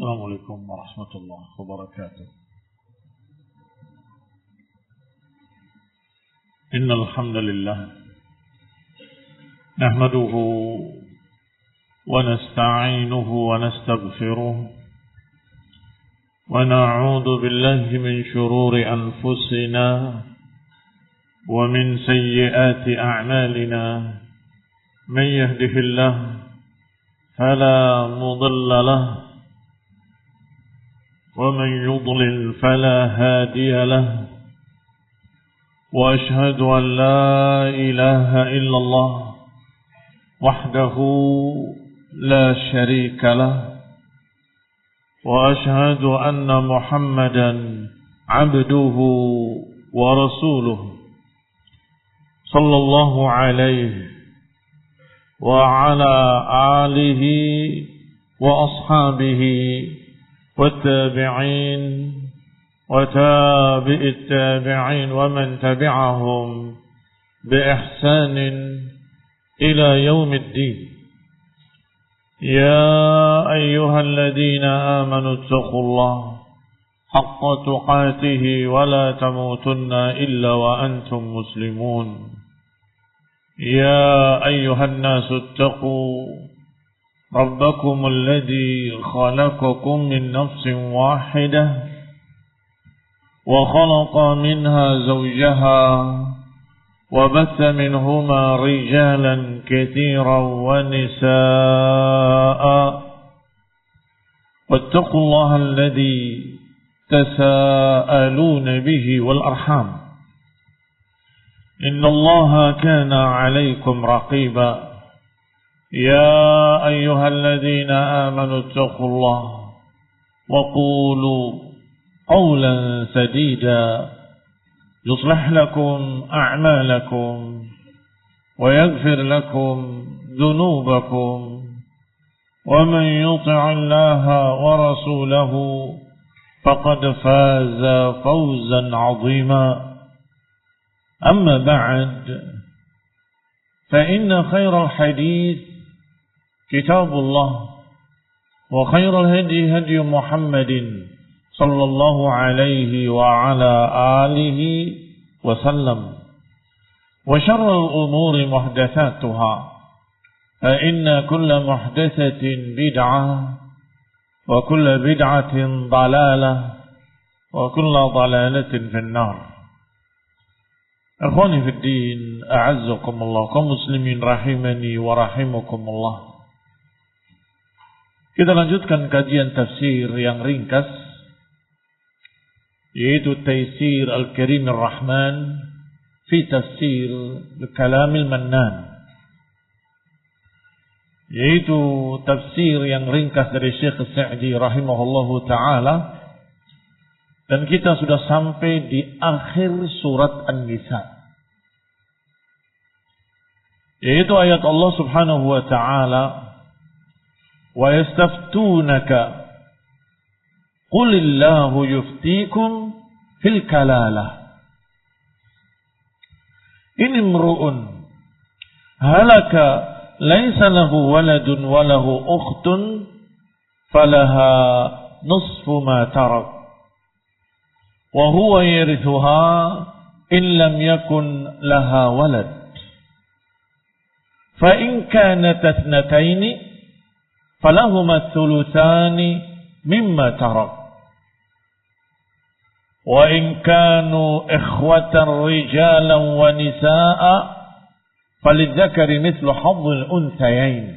السلام عليكم ورحمة الله وبركاته. إن الحمد لله نحمده ونستعينه ونستغفره ونعوذ بالله من شرور أنفسنا ومن سيئات أعمالنا. من يهده الله فلا مضل له ومن يضلل فلا هادي له. وأشهد أن لا إله إلا الله وحده لا شريك له. وأشهد أن محمدا عبده ورسوله صلى الله عليه وعلى آله وأصحابه والتابعين وتابع التابعين ومن تبعهم بإحسان إلى يوم الدين. يا أيها الذين آمنوا اتقوا الله حق تقاته ولا تموتن إلا وأنتم مسلمون. يا أيها الناس اتقوا ربكم الذي خلقكم من نفس واحدة وخلق منها زوجها وبث منهما رجالا كثيرا ونساء. واتقوا الله الذي تساءلون به والأرحام إن الله كان عليكم رقيبا. يا أيها الذين آمنوا اتقوا الله وقولوا قولا سديدا يصلح لكم أعمالكم ويغفر لكم ذنوبكم ومن يطع الله ورسوله فقد فاز فوزا عظيما. أما بعد فإن خير الحديث كتاب الله وخير الهدي هدي محمد صلى الله عليه وعلى آله وسلم وشر الأمور محدثاتها فإن كل محدثة بدعة وكل بدعة ضلالة وكل ضلالة في النار. Akhwani fid din, a'azzakumullah, kaum muslimin rahimani wa rahimakumullah. Kita lanjutkan kajian tafsir yang ringkas, yaitu Taisir Al-Karim Ar-Rahman fi Tafsir Kalam Al-Mannan, yaitu tafsir yang ringkas dari Syekh Sa'di rahimahullahu ta'ala. Dan kita sudah sampai di akhir surat An-Nisa, yaitu ayat Allah subhanahu wa ta'ala, wa yastaftunaka qulillahu yuftikum fil kalalah in imru'un halaka laysa lahu waladun wa lahu ukhtun falaha nusfu ma tarak wa huwa yarithuha in lam yakun laha walad fa in kanat ithnataini falahuma thuluthani mimma tarak wa in kanu ikhwatan rijalan wa nisaa falidzakari mithlu hadhil unthayain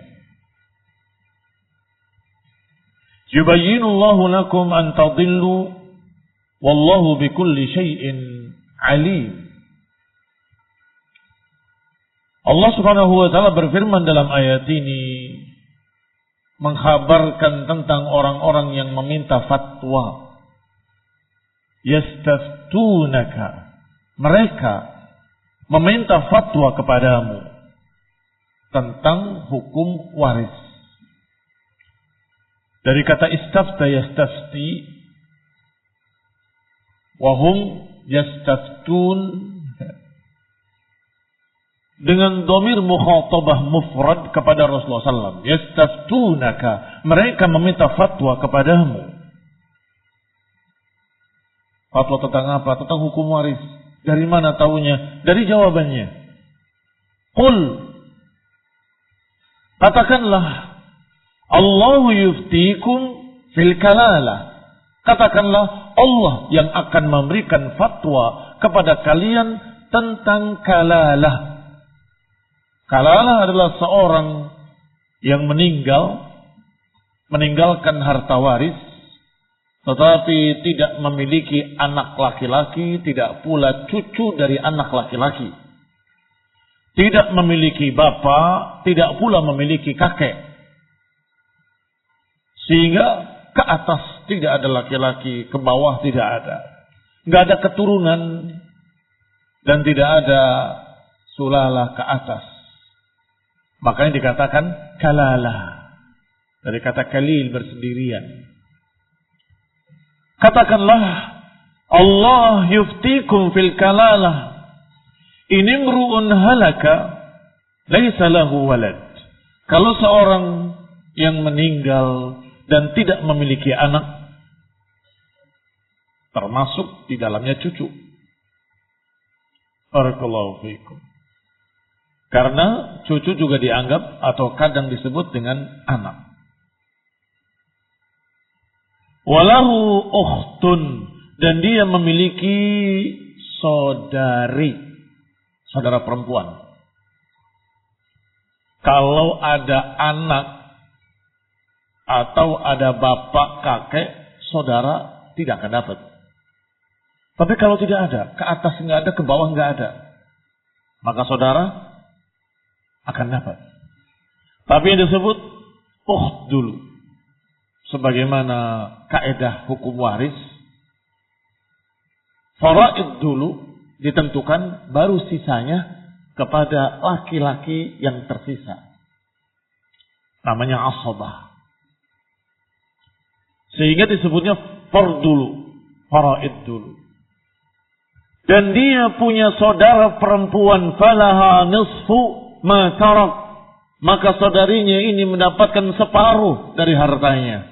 yubayyinu Allahu lakum an tadillu wallahu bikulli syai'in alim. Allah subhanahu wa ta'ala berfirman dalam ayat ini mengkhabarkan tentang orang-orang yang meminta fatwa. Yastaftunaka, mereka meminta fatwa kepadamu tentang hukum waris. Dari kata istafta yastafti, wahum yastaftun, dengan dhamir mukhatabah mufrad kepada Rasulullah SAW. Yastaftunaka, mereka meminta fatwa kepadamu. Fatwa tentang apa? Tentang hukum waris. Dari mana tahunya? Dari jawabannya. Qul, katakanlah, Allahu yuftikum fil kalalah. Katakanlah Allah yang akan memberikan fatwa kepada kalian tentang kalalah. Kalalah adalah seorang yang meninggalkan harta waris, tetapi tidak memiliki anak laki-laki, tidak pula cucu dari anak laki-laki. Tidak memiliki bapa, tidak pula memiliki kakek. Sehingga ke atas tidak ada laki-laki, ke bawah tidak ada. Nggak ada keturunan dan tidak ada sulalah ke atas. Makanya dikatakan kalalah. Dari kata kalil, bersendirian. Katakanlah, Allah yuftikum fil kalalah. Ini mru'un halaka laisa lahu walad. Kalau seorang yang meninggal dan tidak memiliki anak, termasuk di dalamnya cucu. Barakallahu fiikum. Karena cucu juga dianggap atau kadang disebut dengan anak. Walahu ukhtun, dan dia memiliki saudari, saudara perempuan. Kalau ada anak atau ada bapak, kakek, saudara tidak akan dapat. Tapi kalau tidak ada, ke atas nggak ada, ke bawah nggak ada, maka saudara akan dapat. Tapi yang disebut ukht dulu, sebagaimana kaidah hukum waris, faraid dulu ditentukan, baru sisanya kepada laki-laki yang tersisa. Namanya asabah. Sehingga disebutnya fard dulu, faraid dulu. Dan dia punya saudara perempuan, falaha nisfu ma tarak, maka saudarinya ini mendapatkan separuh dari hartanya.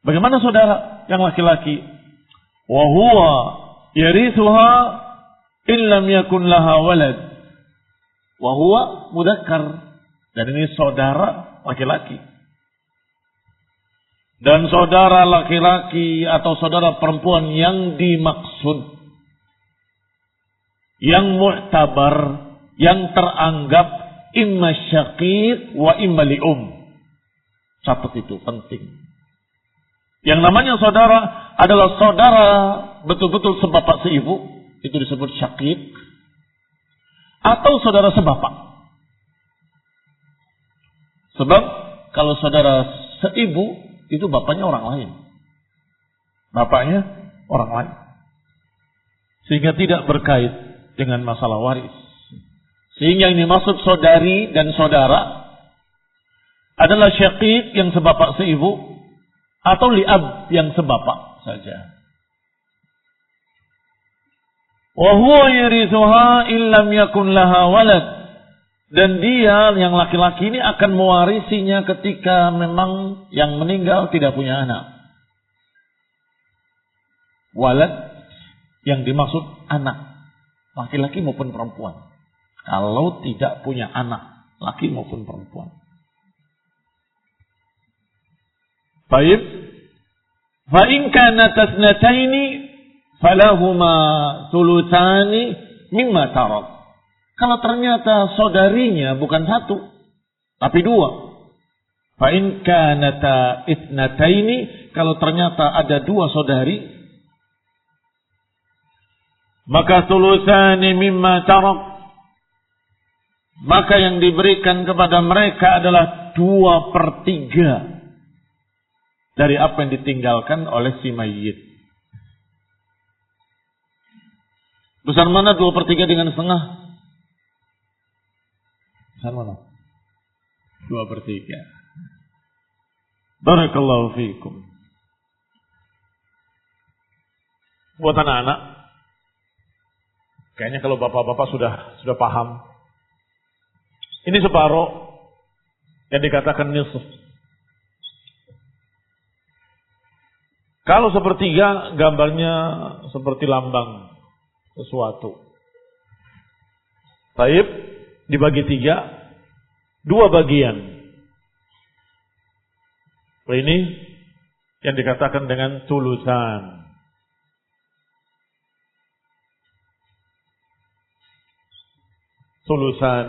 Bagaimana saudara yang laki-laki? Wa huwa yarithuha in lam yakun laha walad. Wa huwa mudzakkar, dan ini saudara laki-laki. Dan saudara laki-laki atau saudara perempuan yang dimaksud, yang mu'tabar, yang teranggap, imma syaqiq wa imma li'um. Catat itu penting. Yang namanya saudara adalah saudara betul-betul sebapak seibu, itu disebut syaqiq, atau saudara sebapak. Sebab kalau saudara seibu, itu bapaknya orang lain. Bapaknya orang lain. Sehingga tidak berkait dengan masalah waris. Sehingga ini maksud saudari dan saudara adalah syaqiq yang sebapak seibu, atau li'ab yang sebapak saja. Wa huwa yarithuha illam yakun laha walad, dan dia yang laki-laki ini akan mewarisinya ketika memang yang meninggal tidak punya anak. Walad yang dimaksud anak, laki-laki maupun perempuan. Kalau tidak punya anak, laki maupun perempuan. Baik. Fa in kanat tasnataini falahuma thulutsani mimma tarak. Kalau ternyata saudarinya bukan satu, tapi dua. Fa in kanata itsnataini, kalau ternyata ada dua saudari, maka thulutsani mimma tarak, maka yang diberikan kepada mereka adalah 2/3 dari apa yang ditinggalkan oleh si mayit. Besar mana 2/3 dengan setengah? Besar mana? 2/3. Barakallahu fiikum. Buat anak-anak, kayaknya kalau bapak-bapak sudah paham. Ini separuh, yang dikatakan nisf. Kalau sepertiga, gambarnya seperti lambang sesuatu. Taib dibagi 3, 2 bagian. Ini yang dikatakan dengan tulusan. Tulusan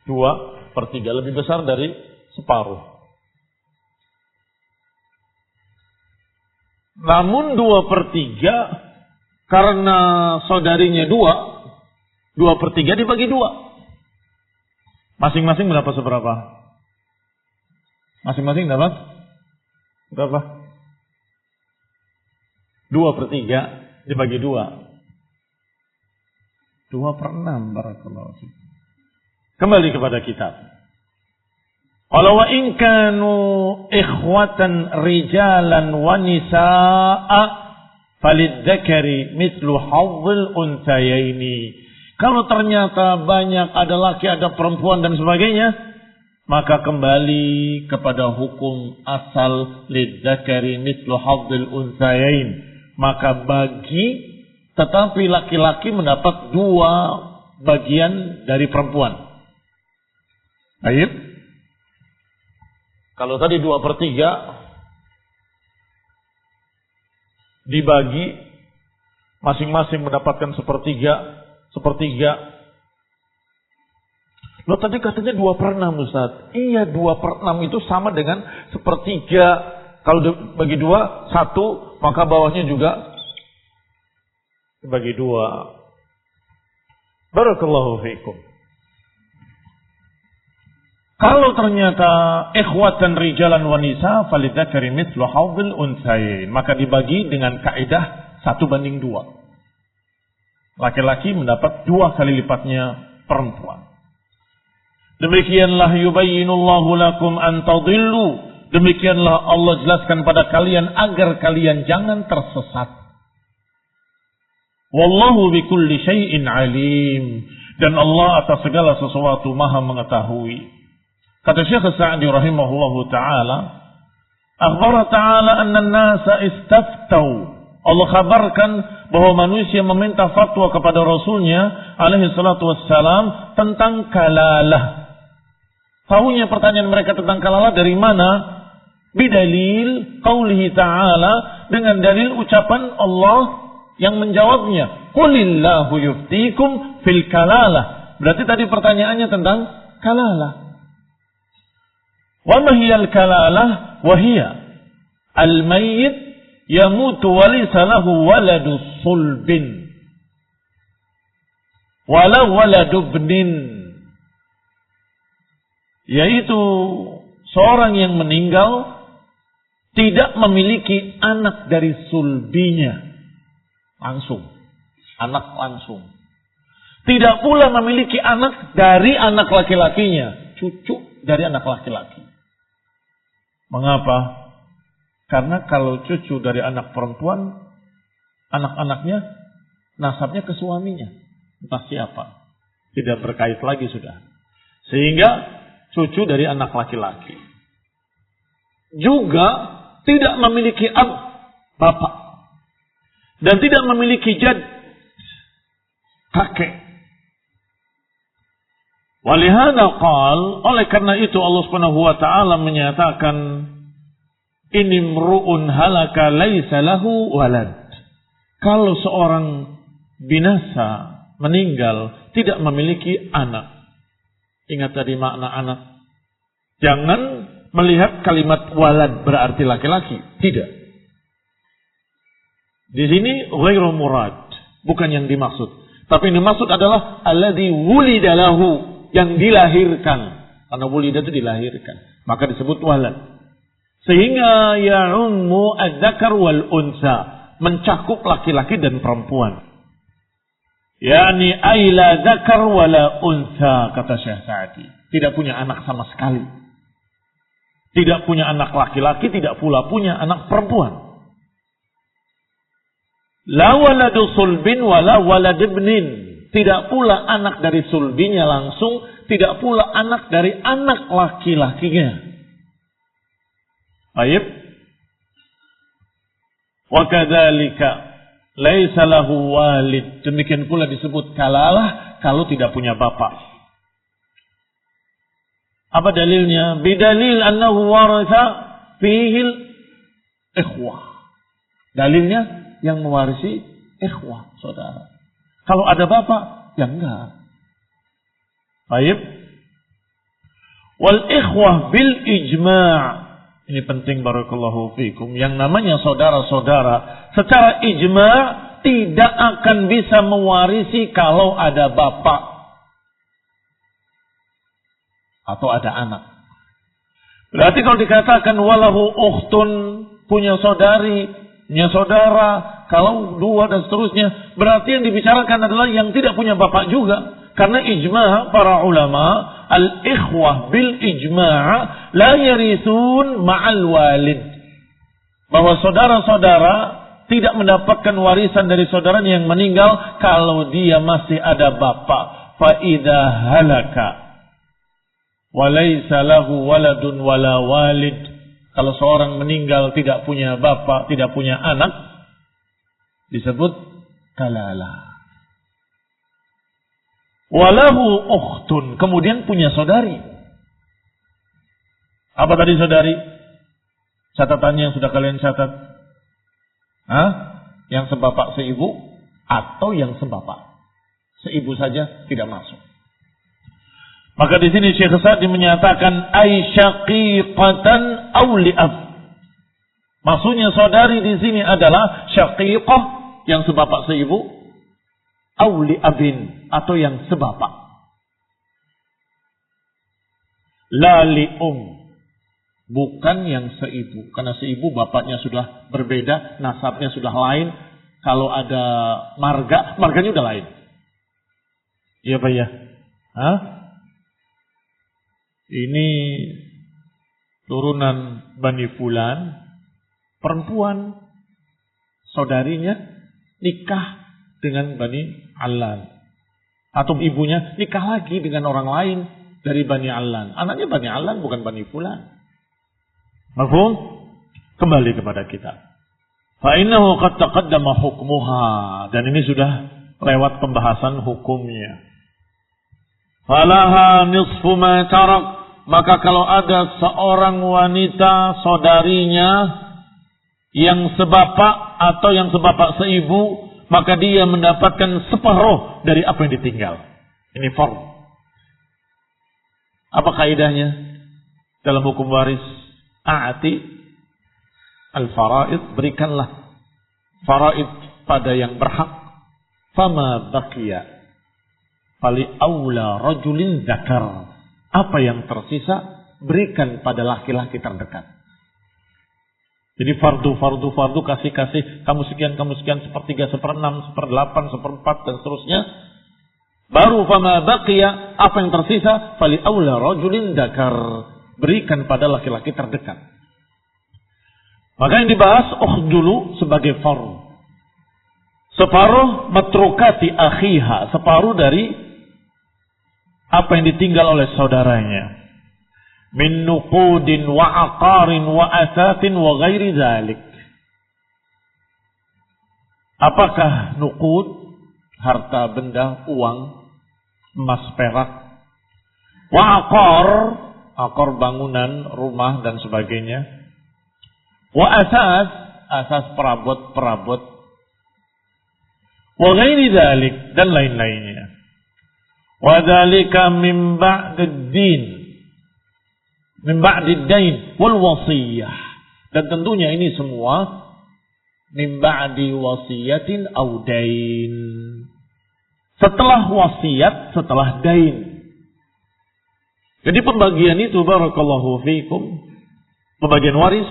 2/3, lebih besar dari separuh. Namun 2/3 karena saudarinya 2/3 dibagi 2. Masing-masing berapa seberapa? Masing-masing dapat berapa? 2/3 dibagi 2. 2/6 barakallahu fiik. Kembali kepada kitab. Walau wa in kanu ikhwatan rijalan wa nisaa falidzakari mithlu hadzil unthayaini. Kalau ternyata banyak ada laki, ada perempuan dan sebagainya, maka kembali kepada hukum asal lidzakari mithlu hadzil unthayain. Maka bagi, tetapi laki-laki mendapat 2 bagian dari perempuan. Baik. Kalau tadi 2/3 dibagi, masing-masing mendapatkan sepertiga. Loh tadi katanya 2/6 Ustaz. Iya, 2/6 itu sama dengan sepertiga. Kalau bagi 2, 1, maka bawahnya juga dibagi 2. Barakallahu fiikum. Kalau ternyata ikhwatan rijalan wa nisa falidzakari mithlu hadzil unthayain, maka dibagi dengan kaidah 1/2. Laki-laki mendapat 2 kali lipatnya perempuan. Demikianlah yubayyinullahu lakum an tadillu. Demikianlah Allah jelaskan pada kalian agar kalian jangan tersesat. Wallahu bikulli syai'in alim. Dan Allah atas segala sesuatu maha mengetahui. Kata Syekh Sa'di rahimahullahu ta'ala, akhbara ta'ala anna an-nasa istaftau. Allah kabarkan bahwa manusia meminta fatwa kepada Rasulnya alaihi salatu wassalam tentang kalalah. Tahunya pertanyaan mereka tentang kalalah dari mana? Bidalil qaulihi ta'ala, dengan dalil ucapan Allah yang menjawabnya. Qulillahu yuftikum fil kalalah. Berarti tadi pertanyaannya tentang kalalah. Wa ma hiya al-kalalah? Wa hiya al-mayyit yamutu wa laysa lahu waladu sulbin wala waladu ibnin. Yaitu seorang yang meninggal tidak memiliki anak dari sulbinya langsung, anak langsung. Tidak pula memiliki anak dari anak laki-lakinya, cucu dari anak laki-laki. Mengapa? Karena kalau cucu dari anak perempuan, anak-anaknya nasabnya ke suaminya, entah siapa, tidak berkait lagi sudah. Sehingga cucu dari anak laki-laki juga tidak memiliki bapak, dan tidak memiliki jad, kakek. Walihada qal, oleh karena itu Allah Subhanahu wa taala menyatakan ini mru'un halaka laisa lahu walad. Kalau seorang binasa, meninggal, tidak memiliki anak. Ingat tadi makna anak. Jangan melihat kalimat walad berarti laki-laki, tidak. Di sini ghairu murad, bukan yang dimaksud. Tapi yang dimaksud adalah alladzi wulida lahu, yang dilahirkan. Karena wulida itu dilahirkan, maka disebut walad. Sehingga ya'ummu adzakar wal unsa, mencakup laki-laki dan perempuan. Yani aila dzakar wala unsa, kata Syekh Sa'di. Tidak punya anak sama sekali. Tidak punya anak laki-laki, tidak pula punya anak perempuan. La waladu sulbin wala walad ibnin. tidak pula anak dari sulbinya langsung, tidak pula anak dari anak laki-lakinya. Baik. Wa kadzalika laisa lahu walid. Demikian pula disebut kalalah kalau tidak punya bapak. Apa dalilnya? Bidalil annahu waratha fihil ikhwah. Dalilnya yang mewarisi ikhwah, saudara. Kalau ada bapak, ya enggak. Baik. Wal ikhwah bil ijma'. Ini penting barakallahu fikum. Yang namanya saudara-saudara secara ijma' tidak akan bisa mewarisi kalau ada bapak atau ada anak. Berarti kalau dikatakan walahu ukhtun, punya saudari, punya saudara, kalau dua dan seterusnya, berarti yang dibicarakan adalah yang tidak punya bapak juga. Karena ijma' para ulama, al-ikhwah bil ijma' la yarithun ma'al walid. Bahwa saudara-saudara tidak mendapatkan warisan dari saudaranya yang meninggal kalau dia masih ada bapak. Fa idza halaka wa laysa lahu waladun wala walid. Kalau seorang meninggal tidak punya bapak, tidak punya anak, disebut kalalah. Walahu ukhtun, kemudian punya saudari. Apa tadi saudari? Catatannya yang sudah kalian catat. Yang sebapak seibu atau yang sebapak seibu saja tidak masuk. Maka di sini Syekh Sa'di menyatakan ay syaqiqatan aw li'ab. Maksudnya saudari di sini adalah syaqiqah yang sebapak seibu, aw li'abin atau yang sebapak. La li'um, bukan yang seibu. Karena seibu bapaknya sudah berbeda, nasabnya sudah lain. Kalau ada marga, marganya udah lain. Iya Pak ya? Ini turunan Bani Fulan, perempuan saudarinya nikah dengan Bani Allan. Atau ibunya nikah lagi dengan orang lain dari Bani Allan. Anaknya Bani Allan bukan Bani Fulan. Mafhum? Kembali kepada kita. Fa innahu qad taqaddama hukmuha, dan ini sudah lewat pembahasan hukumnya. Falaha nisfu ma tarak, maka kalau ada seorang wanita saudarinya yang sebapak atau yang sebapak seibu, maka dia mendapatkan separuh dari apa yang ditinggal. Ini fard. Apa kaidahnya dalam hukum waris? A'ti al-faraid, berikanlah faraid pada yang berhak. Fama baqiya fali aula rajulin zakar. Apa yang tersisa berikan pada laki-laki terdekat. Jadi fardu kasih kamu sekian sepertiga, seperenam, seperdelapan, seperempat dan seterusnya. Baru fama baqiya, apa yang tersisa fali aula rajulin zakar, berikan pada laki-laki terdekat. Maka yang dibahas dulu sebagai fardu. Separuh matrukati akhiha, separuh dari apa yang ditinggal oleh saudaranya. Min nuqudin wa aqarin wa asatin wa ghairi dzalik. Apakah nuqud, harta benda, uang, emas, perak, wa aqar bangunan, rumah dan sebagainya, wa asas perabot, wa ghairi dzalik dan lain-lainnya. Wa dzalika min ba'd-din, min ba'd-dain wal wasiyah, dan tentunya ini semua min ba'di wasiyatin aw dain, setelah wasiat, setelah dain. Jadi pembagian itu barakallahu fikum, pembagian waris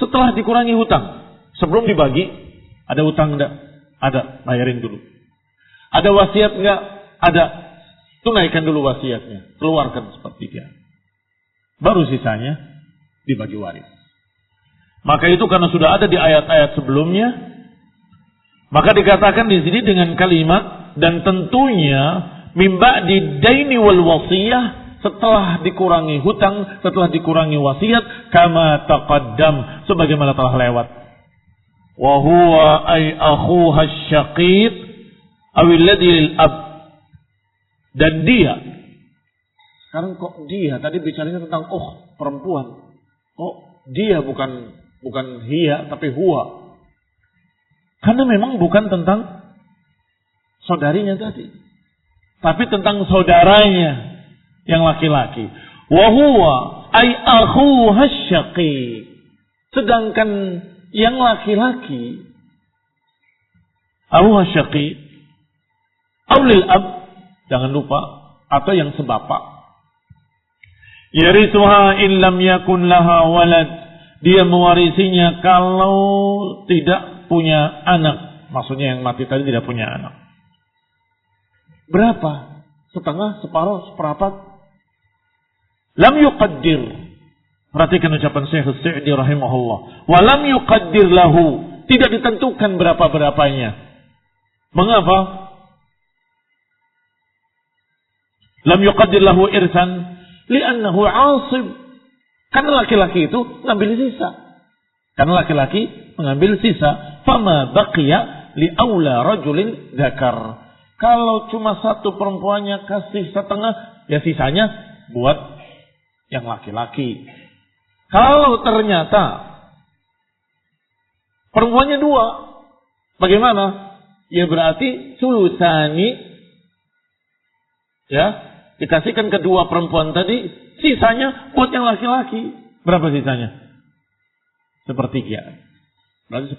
setelah dikurangi hutang. Sebelum dibagi, ada hutang enggak? Ada, bayarin dulu. Ada wasiat enggak? Ada. Tunaikan dulu wasiatnya, keluarkan sepertiga. Baru sisanya dibagi waris. Maka itu karena sudah ada di ayat-ayat sebelumnya, maka dikatakan di sini dengan kalimat dan tentunya min ba'di daini wal wasiyah, setelah dikurangi hutang, setelah dikurangi wasiat, kama taqaddam, sebagaimana telah lewat. Wa huwa ay akhuha asyaqiq awil ladhi lil ab. Dan dia, sekarang kok dia, tadi bicaranya tentang perempuan. Dia bukan hiya tapi huwa. Karena memang bukan tentang saudarinya tadi, tapi tentang saudaranya yang laki-laki. Wa huwa ay akhuha asyaqiq. Sedangkan yang laki-laki akhuha asyaqiq aulil ab, jangan lupa, atau yang sebapak. Yarisuha in lam yakun laha walad. Dia mewarisinya kalau tidak punya anak. Maksudnya yang mati tadi tidak punya anak. Berapa? Setengah, separuh, seperempat? Lam yuqaddir. Perhatikan ucapan Syekh As-Sa'di rahimahullah. Wa lam yuqaddir lahu. Tidak ditentukan berapa-berapanya. Mengapa? Lam yuqaddir lahu irsan. Li'annahu 'asib. Karena laki-laki itu mengambil sisa. Karena laki-laki mengambil sisa. Fama baqiya li'aula rajulin dzakar. Kalau cuma satu perempuannya kasih setengah, ya sisanya buat yang laki-laki. Kalau ternyata perempuannya dua, bagaimana? Ya berarti sulusani, ya, dikasihkan kedua perempuan tadi, sisanya buat yang laki-laki. Berapa sisanya? Sepertiga. Berarti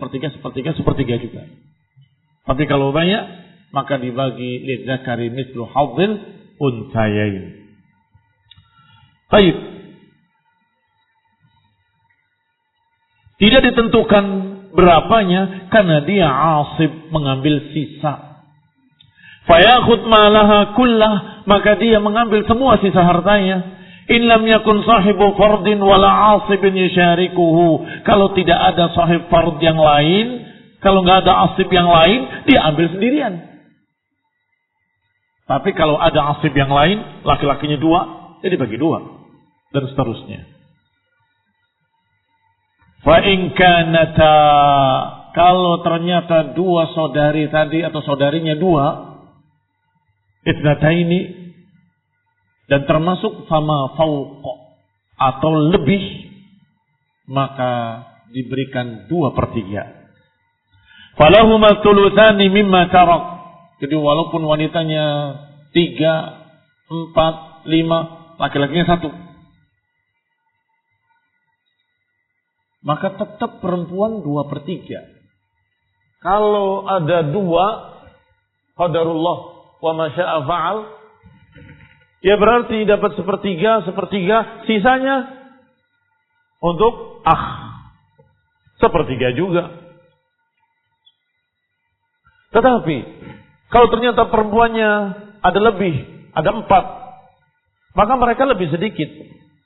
sepertiga juga. Tapi kalau banyak, maka dibagi lidzakari mislu hadzil unthayain. Baik. Tidak ditentukan berapanya karena dia asib, mengambil sisa. Fayakhud malaha kullah, maka dia mengambil semua sisa hartanya. In lam yakun sahibu fardin wala asibin yusyarikuhu. Kalau tidak ada sahib fard yang lain, kalau nggak ada asib yang lain, dia ambil sendirian. Tapi kalau ada asib yang lain, laki-lakinya dua, jadi bagi dua, dan seterusnya. Fa in kanata, kalau ternyata dua saudari tadi atau saudarinya dua, itnataini, dan termasuk fama fauqa atau lebih, maka diberikan 2/3. Falahuma thulutsani mimma tarak. Jadi walaupun wanitanya 3, 4, 5, laki-lakinya 1, maka tetap perempuan 2/3. Kalau ada 2, qadarullah wa ma syaa fa'al, ya berarti dapat sepertiga, sisanya untuk sepertiga juga. Tetapi kalau ternyata perempuannya ada lebih, ada 4, maka mereka lebih sedikit,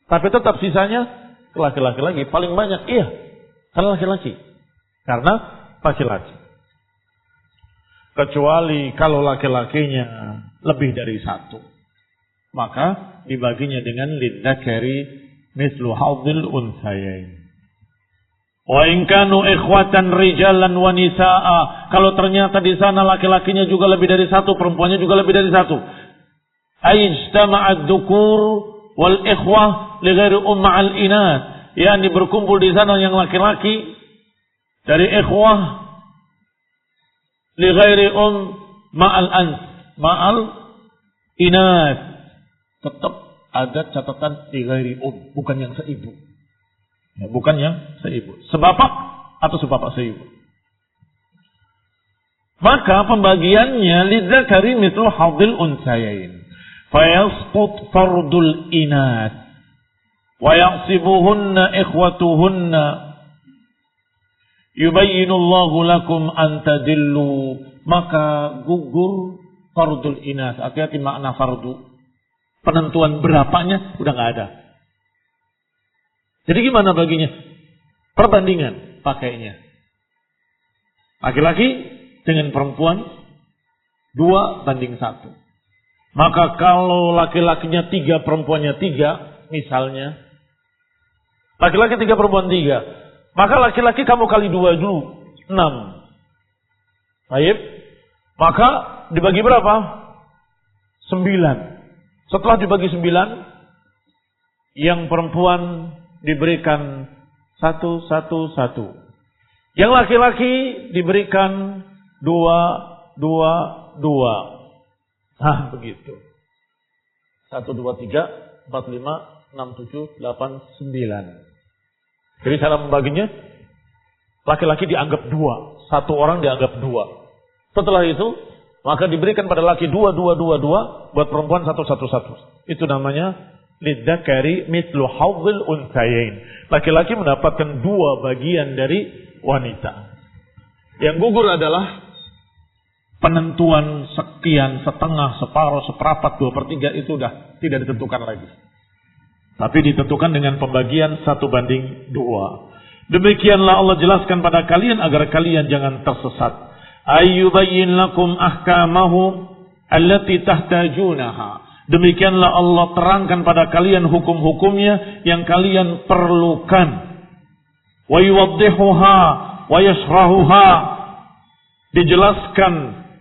tapi tetap sisanya laki-laki lagi paling banyak. Iya, karena laki-laki. Kecuali kalau laki-lakinya lebih dari 1, maka dibaginya dengan lidzakari mislu hadzil unthayain. Wa in kanu ikhwatan rijalan wa nisaa, kalau ternyata di sana laki-lakinya juga lebih dari 1, perempuannya juga lebih dari 1. Ijtama'ad dzukur wal ikhwah li ghairi umma'al inath, yakni berkumpul di sana yang laki-laki dari ikhwah li ghairi ma'al inath. Tetap ada catatan li ghairi bukan yang seibu. Ya, bukan yang seibu. Sebapak atau sebapak seibu. Maka pembagiannya lidzakari mithlu hadzil unthayain. Fayasqut fardul inath wa ya'sibuhunna ikhwatuhunna. Yubayyinullahu lakum an tadillu. Maka gugur fardul inath. Hati-hati makna fardu. Penentuan berapanya udah nggak ada. Jadi gimana baginya? Perbandingan pakainya. Laki-laki dengan perempuan 2:1. Maka kalau laki-lakinya 3, perempuannya 3, misalnya. Laki-laki 3, perempuan 3. Maka laki-laki kamu kali 2 dulu. 6. Baik. Maka dibagi berapa? 9. Setelah dibagi 9, yang perempuan diberikan 1, 1, 1. Yang laki-laki diberikan 2, 2, 2. Nah, begitu. 1, 2, 3, 4, 5, 6, 7, 8, 9. Jadi cara membaginya, laki-laki dianggap 2. Satu orang dianggap 2. Setelah itu, maka diberikan pada laki 2, 2, 2, 2. Buat perempuan 1, 1, 1. Itu namanya lidzakari mithlu hadzil unthayain. Laki-laki mendapatkan 2 bagian dari wanita. Yang gugur adalah penentuan sekian, setengah, separuh, seperempat, 2/3 itu sudah tidak ditentukan lagi. Tapi ditentukan dengan pembagian 1:2. Demikianlah Allah jelaskan pada kalian agar kalian jangan tersesat. Ayyubayyin lakum ahkamahu allati tahtajunaha. Demikianlah Allah terangkan pada kalian hukum-hukumnya yang kalian perlukan. Wa yuwaddihuha wa yashrahuha. Dijelaskan,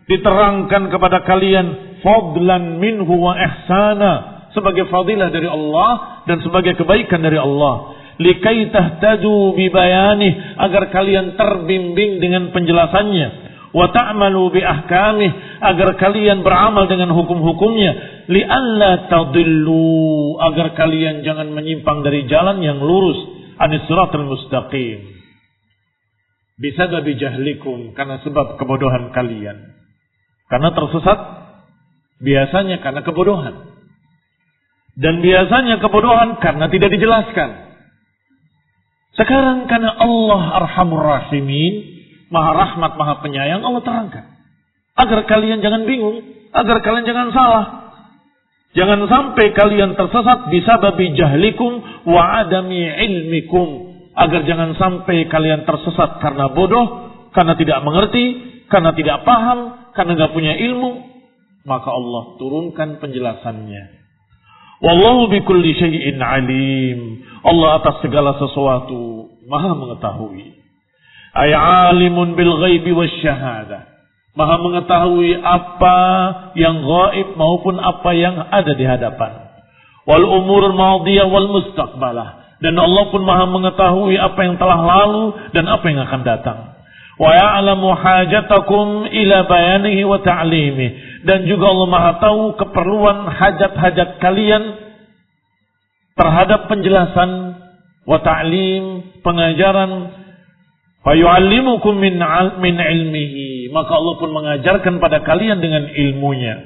diterangkan kepada kalian fadlan minhu wa ihsana, sebagai fadilah dari Allah dan sebagai kebaikan dari Allah. Likai tahtaju bi bayanih, agar kalian terbimbing dengan penjelasannya. Wa ta'malu bi ahkamih, agar kalian beramal dengan hukum-hukumnya. Li'alla tadillu, agar kalian jangan menyimpang dari jalan yang lurus. Anis siratal mustaqim. Bisababi jahlikum, karena sebab kebodohan kalian. Karena tersesat biasanya karena kebodohan. Dan biasanya kebodohan karena tidak dijelaskan. Sekarang karena Allah Arhamur Rahimin, Maha Rahmat, Maha Penyayang, Allah terangkan. Agar kalian jangan bingung, agar kalian jangan salah. Jangan sampai kalian tersesat bisababi jahlikum wa adami ilmikum. Agar jangan sampai kalian tersesat karena bodoh, karena tidak mengerti, karena tidak paham, karena tidak punya ilmu. Maka Allah turunkan penjelasannya. Wallahu bikulli syai'in alim. Allah atas segala sesuatu Maha mengetahui. Ay alimun bil ghaibi wasyahadah. Maha mengetahui apa yang gaib maupun apa yang ada di hadapan. Wal umur madiyah wal mustaqbalah. Dan Allah pun Maha mengetahui apa yang telah lalu dan apa yang akan datang. Wa ya'lamu hajatakum ila bayanihi wa ta'limihi. Dan juga Allah Maha tahu keperluan hajat-hajat kalian terhadap penjelasan wa ta'lim, pengajaran. Fayu'allimukum min ilmihi. Maka Allah pun mengajarkan pada kalian dengan ilmunya.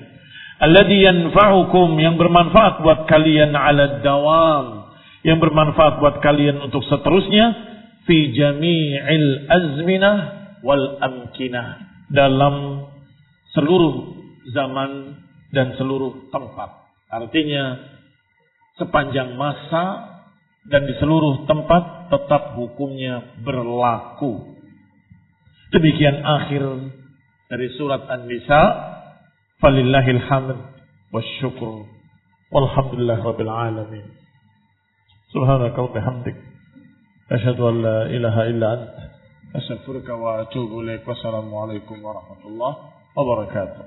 Alladhi yanfa'ukum, yang bermanfaat buat kalian ala dawam, yang bermanfaat buat kalian untuk seterusnya. Fi jami'il azminah wal amkinah, dalam seluruh zaman dan seluruh tempat. Artinya sepanjang masa dan di seluruh tempat tetap hukumnya berlaku. Demikian akhir dari surat An-Nisa. Falillahil hamd wasyukr walhamdulillah rabbil alamin. Subhanaka wa bihamdik asyhadu an la ilaha illa anta astaghfiruka wa atubu ilaik. Wassalamu alaikum warahmatullahi wabarakatuh.